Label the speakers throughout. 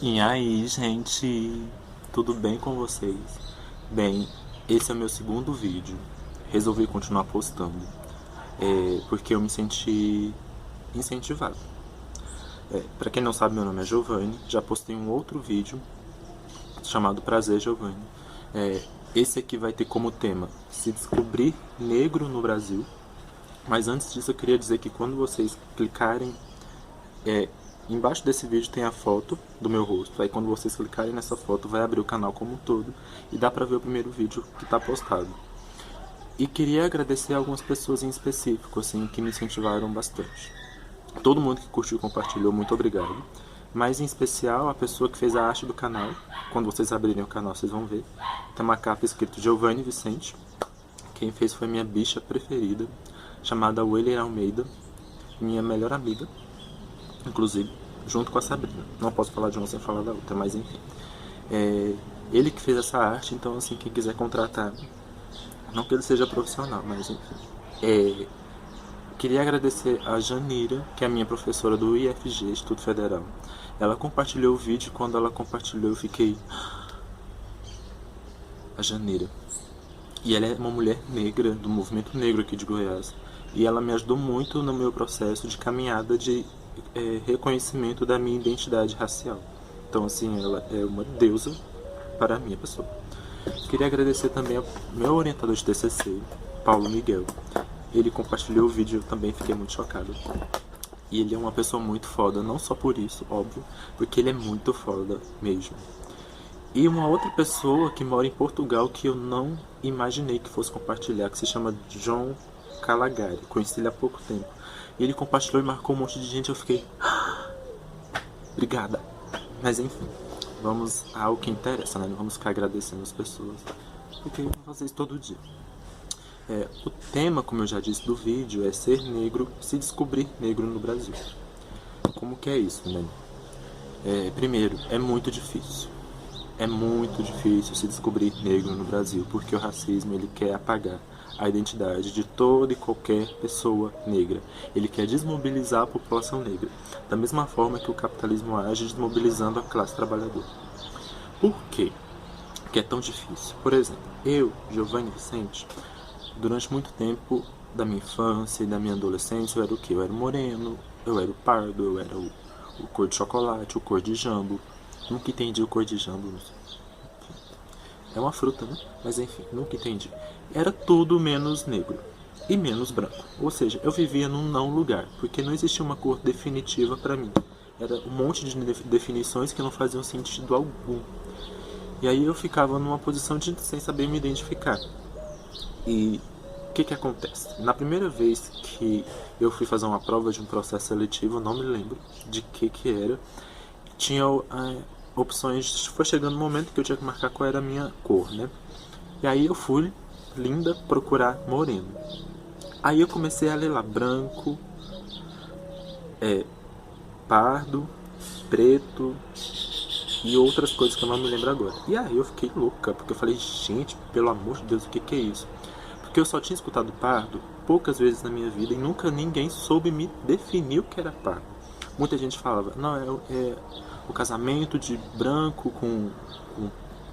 Speaker 1: E aí, gente, tudo bem com vocês? Bem, esse é o meu segundo vídeo. Resolvi continuar postando, porque eu me senti incentivado. Para quem não sabe, meu nome é Giovanni. Já postei um outro vídeo chamado Prazer Giovanni. Esse aqui vai ter como tema se descobrir negro no Brasil. Mas antes disso, eu queria dizer que quando vocês clicarem embaixo desse vídeo tem a foto do meu rosto. Aí quando vocês clicarem nessa foto vai abrir o canal como um todo e dá pra ver o primeiro vídeo que tá postado. E queria agradecer a algumas pessoas em específico, assim, que me incentivaram bastante. Todo mundo que curtiu e compartilhou, muito obrigado. Mas em especial a pessoa que fez a arte do canal. Quando vocês abrirem o canal vocês vão ver. Tem uma capa escrito Giovanni Vicente. Quem fez foi minha bicha preferida, chamada Weller Almeida, minha melhor amiga, inclusive, junto com a Sabrina. Não posso falar de uma sem falar da outra, mas enfim. Ele que fez essa arte, então assim, quem quiser contratar, não que ele seja profissional, mas enfim. Queria agradecer a Janira, que é a minha professora do IFG, Instituto Federal. Ela compartilhou o vídeo e quando ela compartilhou eu fiquei... A Janira. E ela é uma mulher negra, do movimento negro aqui de Goiás. E ela me ajudou muito no meu processo de caminhada de reconhecimento da minha identidade racial. Então, assim, ela é uma deusa para a minha pessoa. Queria agradecer também ao meu orientador de TCC, Paulo Miguel. Ele compartilhou o vídeo e eu também fiquei muito chocado. E ele é uma pessoa muito foda, não só por isso, óbvio, porque ele é muito foda mesmo. E uma outra pessoa que mora em Portugal que eu não imaginei que fosse compartilhar, que se chama John Calagari. Conheci ele há pouco tempo. E ele compartilhou e marcou um monte de gente. Eu fiquei... Obrigada. Mas enfim, vamos ao que interessa, né? Não vamos ficar agradecendo as pessoas, porque eu vou fazer isso todo dia. O tema, como eu já disse do vídeo, é ser negro, se descobrir negro no Brasil. Como que é isso, né? Primeiro, é muito difícil. É muito difícil se descobrir negro no Brasil, porque o racismo ele quer apagar a identidade de toda e qualquer pessoa negra. Ele quer desmobilizar a população negra, da mesma forma que o capitalismo age desmobilizando a classe trabalhadora. Por quê que é tão difícil? Por exemplo, eu, Giovanni Vicente, durante muito tempo da minha infância e da minha adolescência, eu era o quê? Eu era o moreno, eu era o pardo, eu era o cor de chocolate, o cor de jambo. Nunca entendi o cor de jambo. É uma fruta, né? Mas enfim, nunca entendi. Era tudo menos negro e menos branco. Ou seja, eu vivia num não lugar, porque não existia uma cor definitiva pra mim. Era um monte de definições que não faziam sentido algum. E aí eu ficava numa posição de sem saber me identificar. E o que acontece? Na primeira vez que eu fui fazer uma prova de um processo seletivo, eu não me lembro de que era, tinha opções, foi chegando o momento que eu tinha que marcar qual era a minha cor, né? E aí eu fui, linda, procurar moreno. Aí eu comecei a ler lá, branco, pardo, preto e outras coisas que eu não me lembro agora. E aí eu fiquei louca, porque eu falei, gente, pelo amor de Deus, o que é isso? Porque eu só tinha escutado pardo poucas vezes na minha vida e nunca ninguém soube me definir o que era pardo. Muita gente falava, não, é o casamento de branco com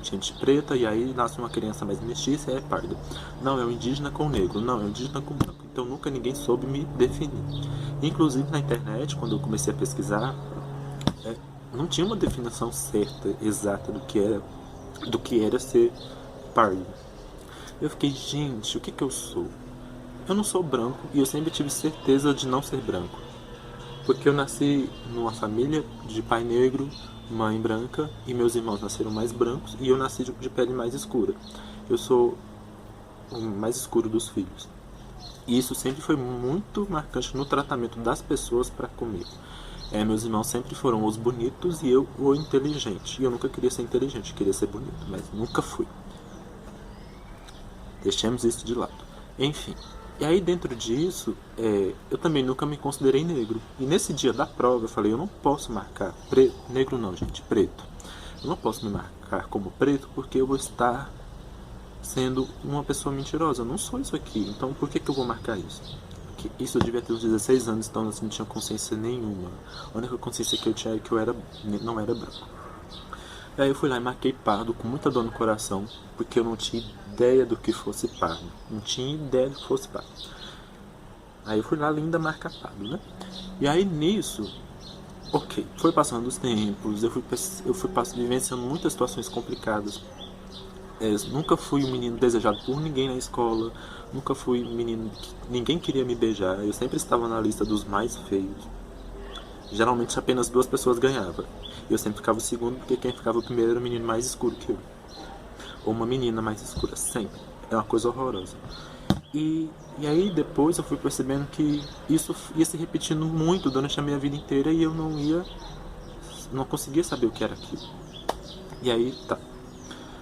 Speaker 1: gente preta e aí nasce uma criança mais mestiça e é pardo. Não, é o indígena com negro. Não, é o indígena com branco. Então nunca ninguém soube me definir. Inclusive na internet, quando eu comecei a pesquisar, não tinha uma definição certa, exata do que era ser pardo. Eu fiquei, gente, o que eu sou? Eu não sou branco e eu sempre tive certeza de não ser branco. Porque eu nasci numa família de pai negro, mãe branca, e meus irmãos nasceram mais brancos, e eu nasci de pele mais escura. Eu sou o mais escuro dos filhos. E isso sempre foi muito marcante no tratamento das pessoas para comigo. Meus irmãos sempre foram os bonitos e eu o inteligente. E eu nunca queria ser inteligente, eu queria ser bonito, mas nunca fui. Deixemos isso de lado. Enfim. E aí dentro disso, eu também nunca me considerei negro. E nesse dia da prova eu falei, eu não posso marcar preto, negro não, gente, preto. Eu não posso me marcar como preto porque eu vou estar sendo uma pessoa mentirosa. Eu não sou isso aqui, então por que eu vou marcar isso? Porque isso eu devia ter uns 16 anos, então eu não tinha consciência nenhuma. A única consciência que eu tinha é que eu não era branco. E aí eu fui lá e marquei pardo com muita dor no coração, porque eu não tinha ideia do que fosse pardo. Não tinha ideia do que fosse pardo. Aí eu fui lá ainda marcar pardo, né? E aí nisso, ok, foi passando os tempos, eu fui vivenciando muitas situações complicadas. Nunca fui um menino desejado por ninguém na escola, nunca fui um menino que ninguém queria me beijar, eu sempre estava na lista dos mais feios. Geralmente apenas 2 pessoas ganhavam. Eu sempre ficava o segundo, porque quem ficava o primeiro era o menino mais escuro que eu. Ou uma menina mais escura, sempre. É uma coisa horrorosa. E aí depois eu fui percebendo que isso ia se repetindo muito durante a minha vida inteira e eu não conseguia saber o que era aquilo. E aí, tá.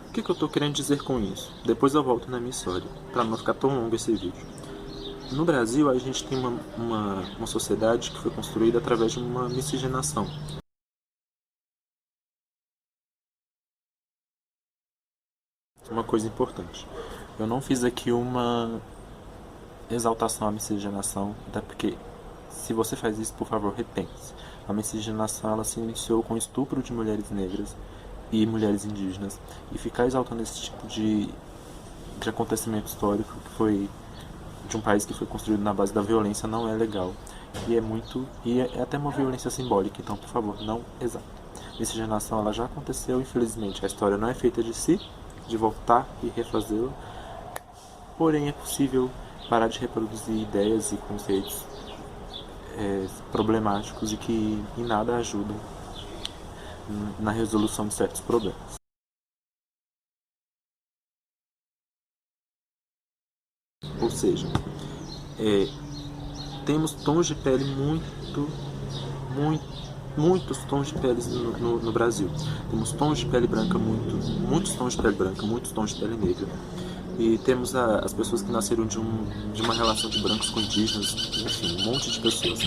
Speaker 1: O que eu tô querendo dizer com isso? Depois eu volto na minha história, pra não ficar tão longo esse vídeo. No Brasil, a gente tem uma sociedade que foi construída através de uma miscigenação. Uma coisa importante. Eu não fiz aqui uma exaltação à miscigenação, até porque se você faz isso, por favor, repense. A miscigenação ela se iniciou com o estupro de mulheres negras e mulheres indígenas. E ficar exaltando esse tipo de acontecimento histórico que foi de um país que foi construído na base da violência não é legal. E é até uma violência simbólica, então por favor, não exalte. Miscigenação ela já aconteceu, infelizmente. A história não é feita de si, de voltar e refazê-la. Porém é possível parar de reproduzir ideias e conceitos problemáticos e que em nada ajudam na resolução de certos problemas. Ou seja, temos tons de pele muitos tons de pele no Brasil. Temos tons de pele branca, muitos tons de pele branca, muitos tons de pele negra. E temos as pessoas que nasceram de uma relação de brancos com indígenas, enfim, um monte de pessoas.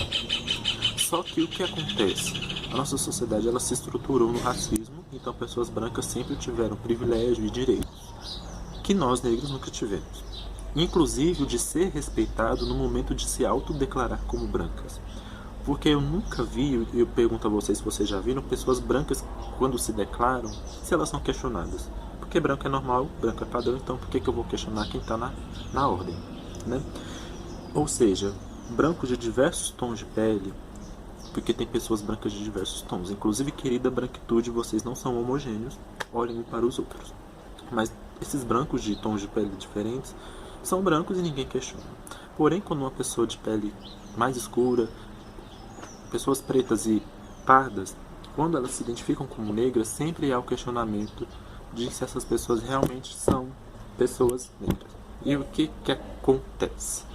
Speaker 1: Só que o que acontece? A nossa sociedade ela se estruturou no racismo, então pessoas brancas sempre tiveram privilégio e direitos que nós negros nunca tivemos. Inclusive o de ser respeitado no momento de se autodeclarar como brancas. Porque eu nunca vi, eu pergunto a vocês se vocês já viram, pessoas brancas, quando se declaram, se elas são questionadas. Porque branco é normal, branco é padrão, então por que eu vou questionar quem está na ordem? Né? Ou seja, brancos de diversos tons de pele, porque tem pessoas brancas de diversos tons. Inclusive, querida branquitude, vocês não são homogêneos, olhem um para os outros. Mas esses brancos de tons de pele diferentes são brancos e ninguém questiona. Porém, quando uma pessoa de pele mais escura, pessoas pretas e pardas, quando elas se identificam como negras, sempre há o questionamento de se essas pessoas realmente são pessoas negras. E o que acontece?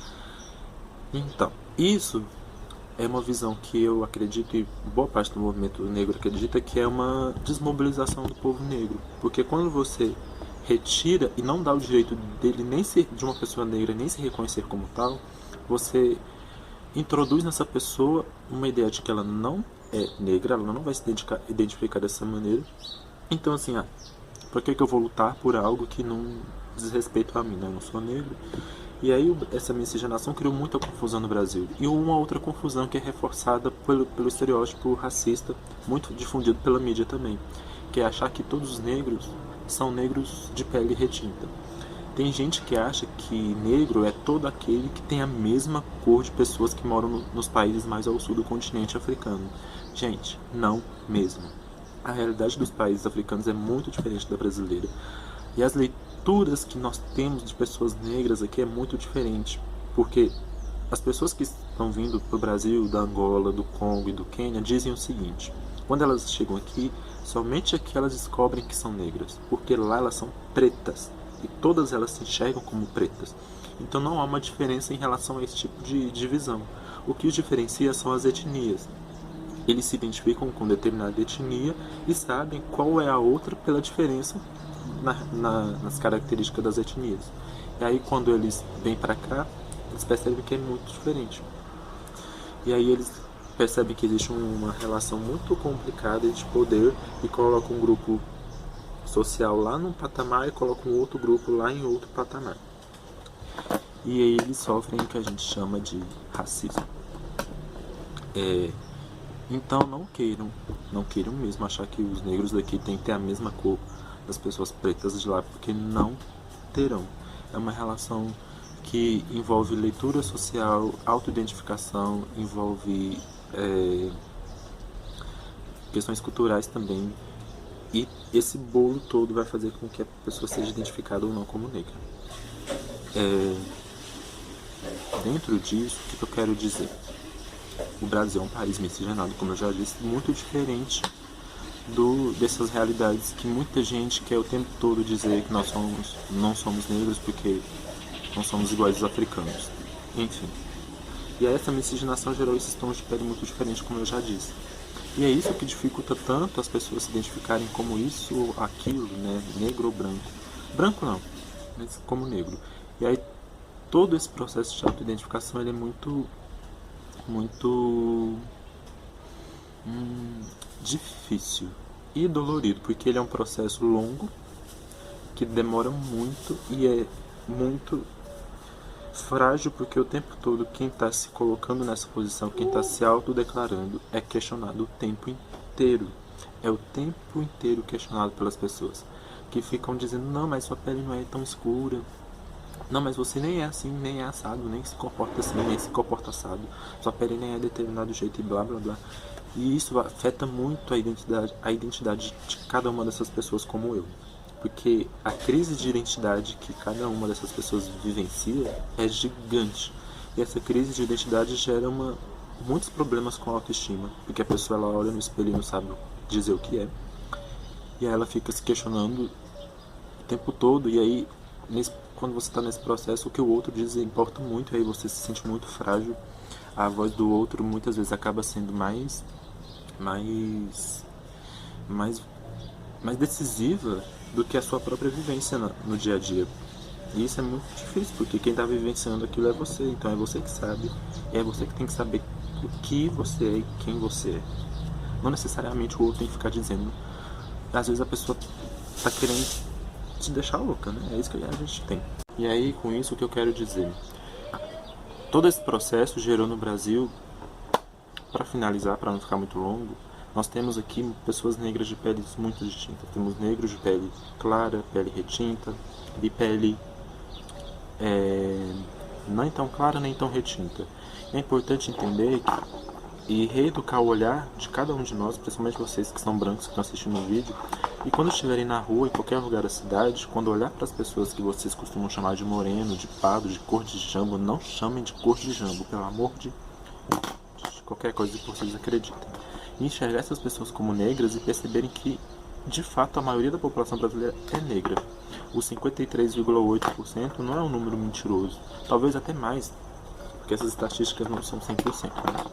Speaker 1: Então, isso é uma visão que eu acredito, e boa parte do movimento negro acredita, que é uma desmobilização do povo negro. Porque quando você retira e não dá o direito dele nem ser de uma pessoa negra, nem se reconhecer como tal, você introduz nessa pessoa uma ideia de que ela não é negra, ela não vai se identificar dessa maneira. Então assim, por que eu vou lutar por algo que não diz respeito a mim, né? Eu não sou negro. E aí essa miscigenação criou muita confusão no Brasil. E uma outra confusão que é reforçada pelo estereótipo racista, muito difundido pela mídia também, que é achar que todos os negros são negros de pele retinta. Tem gente que acha que negro é todo aquele que tem a mesma cor de pessoas que moram nos países mais ao sul do continente africano. Gente, não mesmo. A realidade dos países africanos é muito diferente da brasileira. E as leituras que nós temos de pessoas negras aqui é muito diferente. Porque as pessoas que estão vindo para o Brasil, da Angola, do Congo e do Quênia, dizem o seguinte: quando elas chegam aqui, somente aqui elas descobrem que são negras. Porque lá elas são pretas. E todas elas se enxergam como pretas. Então não há uma diferença em relação a esse tipo de divisão. O que os diferencia são as etnias. Eles se identificam com determinada etnia e sabem qual é a outra pela diferença nas características das etnias. E aí quando eles vêm para cá, eles percebem que é muito diferente. E aí eles percebem que existe uma relação muito complicada de poder e colocam um grupo social lá num patamar e coloca um outro grupo lá em outro patamar. E aí eles sofrem o que a gente chama de racismo. Então não queiram, Não queiram mesmo achar que os negros daqui têm que ter a mesma cor das pessoas pretas de lá, porque não terão. É uma relação que envolve leitura social, autoidentificação, envolve questões culturais também. E esse bolo todo vai fazer com que a pessoa seja identificada ou não como negra. Dentro disso, o que eu quero dizer? O Brasil é um país miscigenado, como eu já disse, muito diferente dessas realidades que muita gente quer o tempo todo dizer que nós não somos negros porque não somos iguais aos africanos. Enfim. E aí essa miscigenação gerou esses tons de pele muito diferentes, como eu já disse. E é isso que dificulta tanto as pessoas se identificarem como isso ou aquilo, né? Negro ou branco. Branco não, mas como negro. E aí todo esse processo de autoidentificação ele é muito difícil e dolorido, porque ele é um processo longo, que demora muito e é muito frágil, porque o tempo todo quem está se colocando nessa posição, quem está se autodeclarando, é questionado o tempo inteiro. É o tempo inteiro questionado pelas pessoas, que ficam dizendo, não, mas sua pele não é tão escura, não, mas você nem é assim, nem é assado, nem se comporta assim, nem se comporta assado, sua pele nem é de determinado jeito e blá blá blá. E isso afeta muito a identidade de cada uma dessas pessoas como eu. Porque a crise de identidade que cada uma dessas pessoas vivencia é gigante. E essa crise de identidade gera muitos problemas com a autoestima. Porque a pessoa ela olha no espelho e não sabe dizer o que é. E aí ela fica se questionando o tempo todo. E aí, quando você está nesse processo, o que o outro diz importa muito. E aí você se sente muito frágil. A voz do outro muitas vezes acaba sendo mais decisiva do que a sua própria vivência no dia a dia. E isso é muito difícil, porque quem está vivenciando aquilo é você, então é você que sabe, e é você que tem que saber o que você é e quem você é. Não necessariamente o outro tem que ficar dizendo. Às vezes a pessoa está querendo te deixar louca, né? É isso que a gente tem. E aí, com isso, o que eu quero dizer? Todo esse processo gerou no Brasil, para finalizar, para não ficar muito longo, nós temos aqui pessoas negras de peles muito distintas. Temos negros de pele clara, pele retinta, de pele nem tão clara nem tão retinta. É importante entender e reeducar o olhar de cada um de nós, principalmente vocês que são brancos, que estão assistindo o vídeo, e quando estiverem na rua, em qualquer lugar da cidade, quando olhar para as pessoas que vocês costumam chamar de moreno, de pardo, de cor de jambo, não chamem de cor de jambo, pelo amor de qualquer coisa que vocês acreditem. E enxergar essas pessoas como negras e perceberem que, de fato, a maioria da população brasileira é negra. O 53,8% não é um número mentiroso, talvez até mais, porque essas estatísticas não são 100%, né?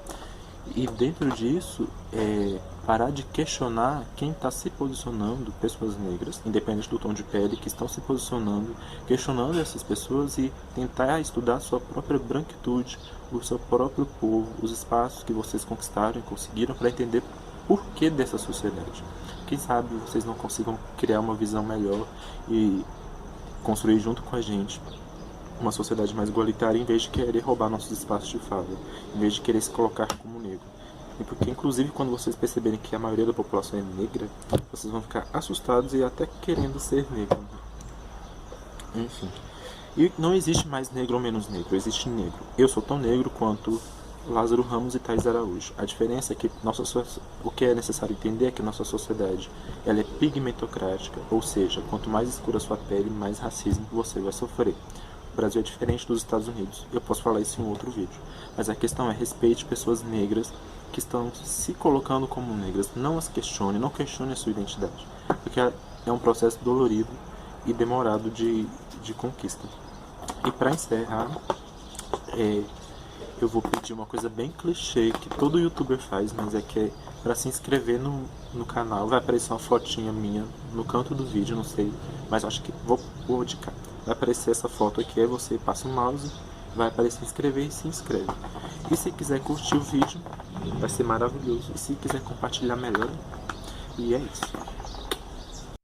Speaker 1: E dentro disso, parar de questionar quem está se posicionando, pessoas negras, independente do tom de pele, que estão se posicionando, questionando essas pessoas e tentar estudar a sua própria branquitude, o seu próprio povo, os espaços que vocês conquistaram e conseguiram para entender por que dessa sociedade. Quem sabe vocês não consigam criar uma visão melhor e construir junto com a gente uma sociedade mais igualitária, em vez de querer roubar nossos espaços de fala, em vez de querer se colocar como negro. E porque, inclusive, quando vocês perceberem que a maioria da população é negra, vocês vão ficar assustados e até querendo ser negro. Enfim. E não existe mais negro ou menos negro, existe negro. Eu sou tão negro quanto Lázaro Ramos e Thaís Araújo. A diferença é que o que é necessário entender é que nossa sociedade ela é pigmentocrática, ou seja, quanto mais escura a sua pele, mais racismo você vai sofrer. O Brasil é diferente dos Estados Unidos. Eu posso falar isso em outro vídeo. Mas a questão é respeite pessoas negras que estão se colocando como negras. Não as questione, não questione a sua identidade. Porque é um processo dolorido e demorado de conquista. E para encerrar, eu vou pedir uma coisa bem clichê que todo youtuber faz, mas para se inscrever no canal. Vai aparecer uma fotinha minha no canto do vídeo, não sei, mas acho que vou de cá. Vai aparecer essa foto aqui, aí você passa o mouse, vai aparecer inscrever e se inscreve. E se quiser curtir o vídeo, vai ser maravilhoso. E se quiser compartilhar melhor, e é isso.